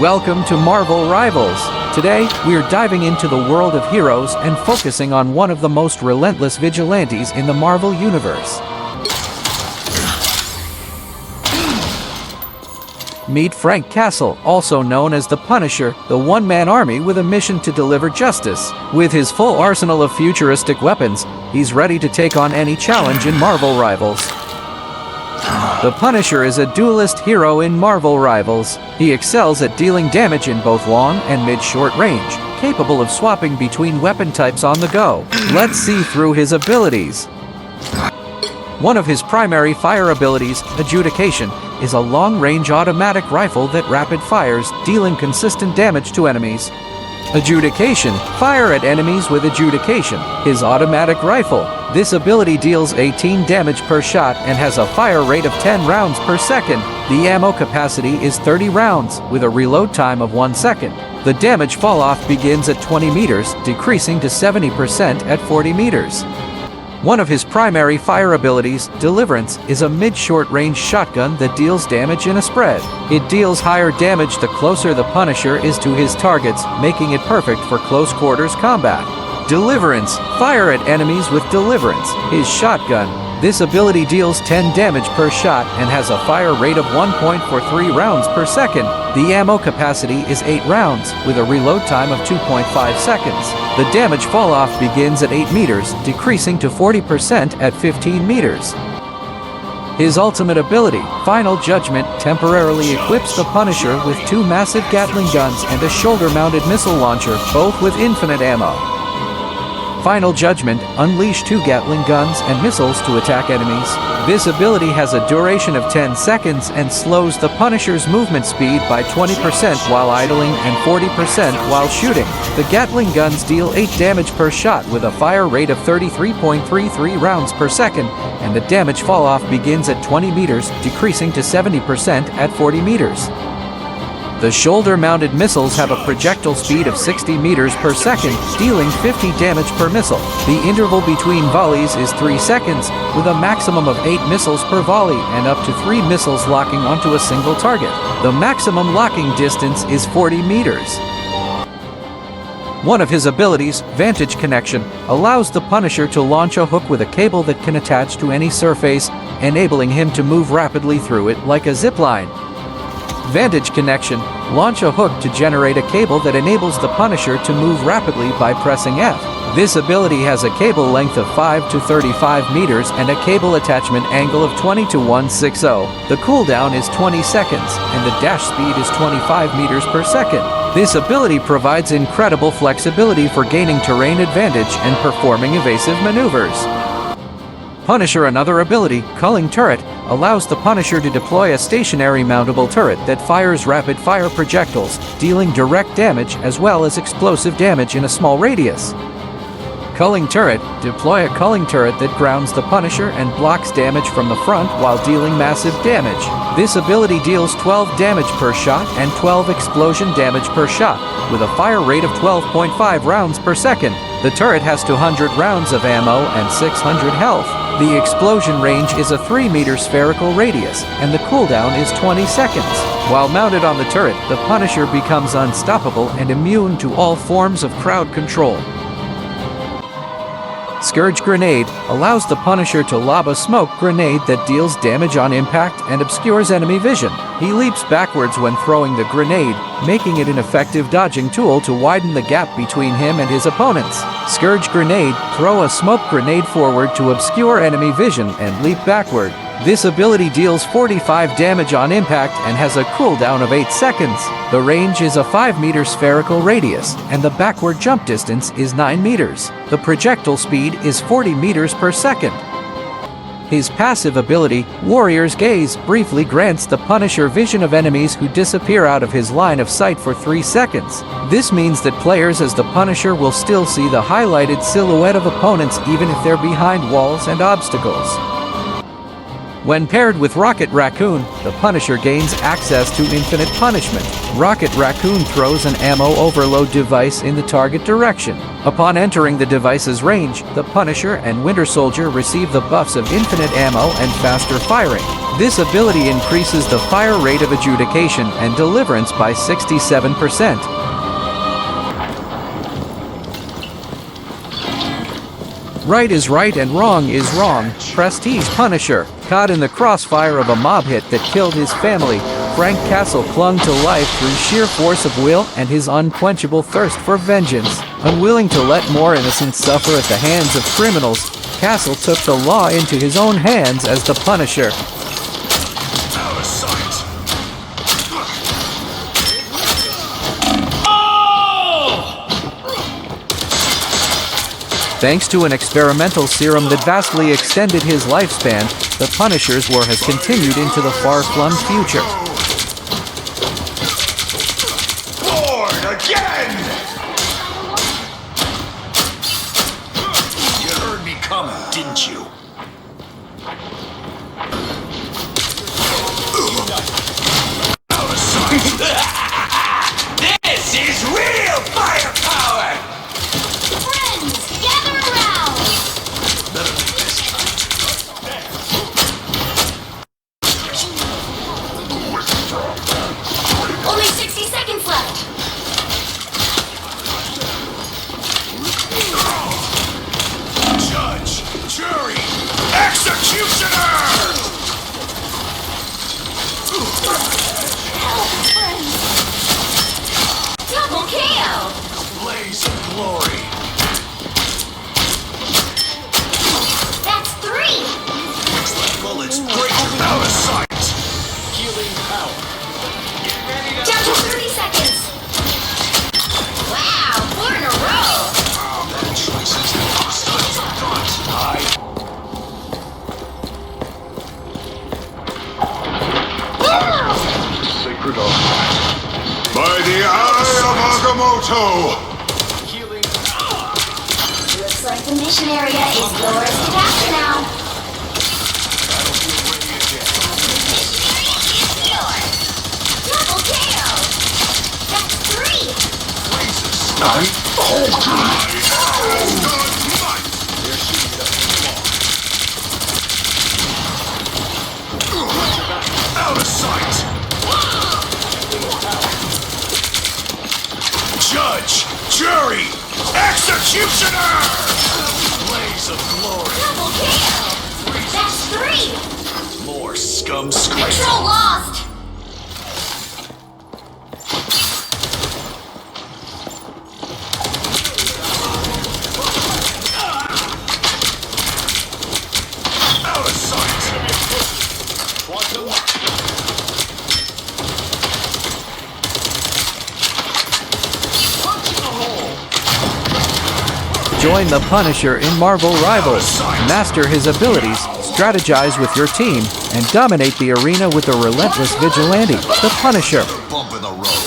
Welcome to Marvel Rivals. Today, we're diving into the world of heroes and focusing on one of the most relentless vigilantes in the Marvel Universe. Meet Frank Castle, also known as the Punisher, the one-man army with a mission to deliver justice. With his full arsenal of futuristic weapons, he's ready to take on any challenge in Marvel Rivals. The Punisher is a duelist hero in Marvel Rivals. He excels at dealing damage in both long and mid-short range, capable of swapping between weapon types on the go. Let's see through his abilities. One of his primary fire abilities, Adjudication, is a long-range automatic rifle that rapid fires, dealing consistent damage to enemies. Adjudication. Fire at enemies with Adjudication. His automatic rifle. This ability deals 18 damage per shot and has a fire rate of 10 rounds per second. The ammo capacity is 30 rounds, with a reload time of 1 second. The damage fall-off begins at 20 meters, decreasing to 70% at 40 meters. One of his primary fire abilities, Deliverance, is a mid-short range shotgun that deals damage in a spread. It deals higher damage the closer the Punisher is to his targets, making it perfect for close quarters combat. Deliverance. Fire at enemies with Deliverance. His shotgun. This ability deals 10 damage per shot and has a fire rate of 1.43 rounds per second. The ammo capacity is 8 rounds, with a reload time of 2.5 seconds. The damage fall-off begins at 8 meters, decreasing to 40% at 15 meters. His ultimate ability, Final Judgment, temporarily equips the Punisher with 2 massive Gatling guns and a shoulder-mounted missile launcher, both with infinite ammo. Final Judgment, unleash 2 Gatling guns and missiles to attack enemies. This ability has a duration of 10 seconds and slows the Punisher's movement speed by 20% while idling and 40% while shooting. The Gatling guns deal 8 damage per shot with a fire rate of 33.33 rounds per second, and the damage fall-off begins at 20 meters, decreasing to 70% at 40 meters. The shoulder-mounted missiles have a projectile speed of 60 meters per second, dealing 50 damage per missile. The interval between volleys is 3 seconds, with a maximum of 8 missiles per volley and up to 3 missiles locking onto a single target. The maximum locking distance is 40 meters. One of his abilities, Vantage Connection, allows the Punisher to launch a hook with a cable that can attach to any surface, enabling him to move rapidly through it like a zipline. Vantage Connection. Launch a hook to generate a cable that enables the Punisher to move rapidly by pressing F. This ability has a cable length of 5 to 35 meters and a cable attachment angle of 20 to 160. The cooldown is 20 seconds, and the dash speed is 25 meters per second. This ability provides incredible flexibility for gaining terrain advantage and performing evasive maneuvers. Punisher. Another ability, Culling Turret, allows the Punisher to deploy a stationary mountable turret that fires rapid-fire projectiles, dealing direct damage as well as explosive damage in a small radius. Culling Turret. Deploy a culling turret that grounds the Punisher and blocks damage from the front while dealing massive damage. This ability deals 12 damage per shot and 12 explosion damage per shot, with a fire rate of 12.5 rounds per second. The turret has 200 rounds of ammo and 600 health. The explosion range is a 3-meter spherical radius, and the cooldown is 20 seconds. While mounted on the turret, the Punisher becomes unstoppable and immune to all forms of crowd control. Scourge Grenade allows the Punisher to lob a smoke grenade that deals damage on impact and obscures enemy vision. He leaps backwards when throwing the grenade, making it an effective dodging tool to widen the gap between him and his opponents. Scourge Grenade. Throw a smoke grenade forward to obscure enemy vision and leap backward. This ability deals 45 damage on impact and has a cooldown of 8 seconds. The range is a 5-meter spherical radius, and the backward jump distance is 9 meters. The projectile speed is 40 meters per second. His passive ability, Warrior's Gaze, briefly grants the Punisher vision of enemies who disappear out of his line of sight for 3 seconds. This means that players as the Punisher will still see the highlighted silhouette of opponents even if they're behind walls and obstacles. When paired with Rocket Raccoon, the Punisher gains access to infinite punishment. Rocket Raccoon throws an ammo overload device in the target direction. Upon entering the device's range, the Punisher and Winter Soldier receive the buffs of infinite ammo and faster firing. This ability increases the fire rate of adjudication and deliverance by 67%. Right is right and wrong is wrong. Prestige Punisher. Caught in the crossfire of a mob hit that killed his family, Frank Castle clung to life through sheer force of will and his unquenchable thirst for vengeance. Unwilling to let more innocents suffer at the hands of criminals, Castle took the law into his own hands as the Punisher. Out of sight. Thanks to an experimental serum that vastly extended his lifespan, the Punisher's war has continued into the far-flung future. Born again! You heard me coming, didn't you? Out of sight! This is real firepower! Only 60 seconds left. Judge, jury, executioner! Help, friends. Double KO. Blaze of glory. That's 3. Bullets break out of sight. Healing power. Down to 30 seconds. Wow, 4 in a row. Bad choices and hostiles are gone tonight. Sacred oath. By the eye of Agamotto! Healing power. Looks like the mission area is yours to capture now. Double KO. That's 3. Out of sight! Judge, jury, executioner! Blaze of glory. Double KO. That's 3. More scum scrape. Control lost. Out of sight! Join the Punisher in Marvel Rivals. Master his abilities, strategize with your team, and dominate the arena with the relentless vigilante, the Punisher. Bump in the road.